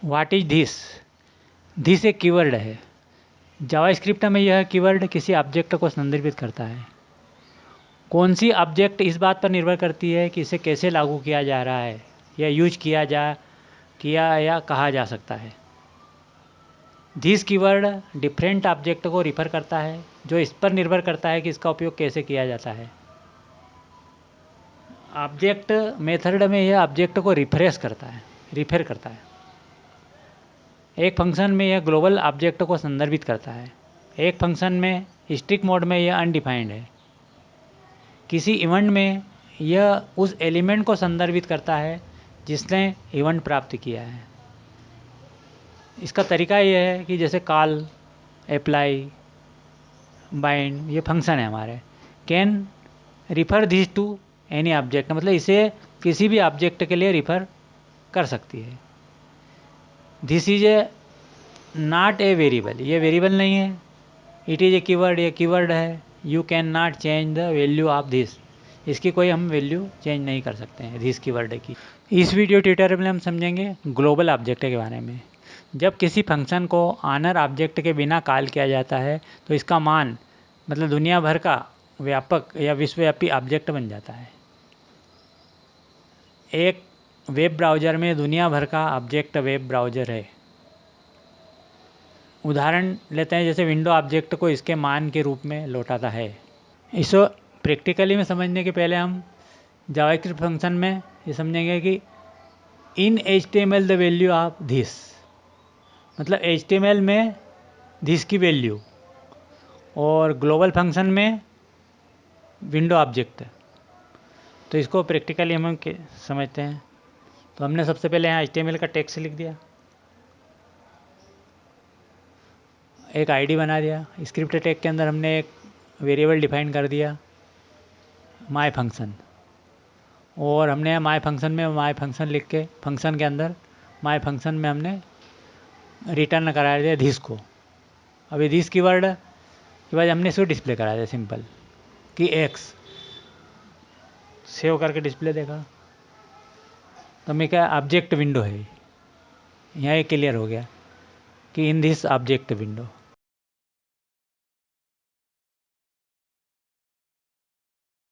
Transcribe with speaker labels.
Speaker 1: What is this एक keyword है। JavaScript में यह कीवर्ड किसी ऑब्जेक्ट को संदर्भित करता है। कौन सी ऑब्जेक्ट इस बात पर निर्भर करती है कि इसे कैसे लागू किया जा रहा है या यूज किया या कहा जा सकता है। दिस कीवर्ड डिफरेंट ऑब्जेक्ट को रिफर करता है जो इस पर निर्भर करता है कि इसका उपयोग कैसे किया जाता है। ऑब्जेक्ट मेथड में यह ऑब्जेक्ट को रिफर करता है। एक फंक्शन में यह ग्लोबल ऑब्जेक्ट को संदर्भित करता है। एक फंक्शन में स्ट्रिक्ट मोड में यह अनडिफाइंड है। किसी इवेंट में यह उस एलिमेंट को संदर्भित करता है जिसने इवेंट प्राप्त किया है। इसका तरीका यह है कि जैसे कॉल, अप्लाई, बाइंड, ये फंक्शन है हमारे। Can refer this to any object, मतलब इसे किसी भी ऑब्जेक्ट के लिए रिफर कर सकती है। This is a not a variable, ये वेरिएबल नहीं है। इट इज़ ए कीवर्ड, ये कीवर्ड है। You can not change the value of this, इसकी कोई हम वैल्यू चेंज नहीं कर सकते हैं दिस कीवर्ड की। इस वीडियो ट्यूटोरियल में हम समझेंगे ग्लोबल ऑब्जेक्ट के बारे में। जब किसी फंक्शन को ऑनर ऑब्जेक्ट के बिना कॉल किया जाता है तो इसका मान मतलब दुनिया भर का व्यापक या विश्वव्यापी ऑब्जेक्ट बन जाता है। एक वेब ब्राउज़र में दुनिया भर का ऑब्जेक्ट वेब ब्राउज़र है। उदाहरण लेते हैं, जैसे विंडो ऑब्जेक्ट को इसके मान के रूप में लौटाता है। इसको प्रैक्टिकली में समझने के पहले हम जावास्क्रिप्ट फंक्शन में ये समझेंगे कि इन HTML the value of this, मतलब HTML में दिस की वैल्यू, और ग्लोबल फंक्शन में विंडो ऑब्जेक्ट। तो इसको प्रैक्टिकली हम समझते हैं। तो हमने सबसे पहले यहाँ HTML का टेक्स्ट लिख दिया, एक आईडी बना दिया। स्क्रिप्ट टैग के अंदर हमने एक वेरिएबल डिफाइन कर दिया माय फंक्शन, और हमने माय फंक्शन में माय फंक्शन लिख के फंक्शन के अंदर माय फंक्शन में हमने रिटर्न करा दिया दिस को। अभी दिस कीवर्ड के बाद हमने इसको डिस्प्ले करा दिया सिंपल कि एक्स, सेव करके डिस्प्ले देखा तो हमें क्या ऑब्जेक्ट विंडो है, यहाँ ये क्लियर हो गया कि इन दिस ऑब्जेक्ट विंडो।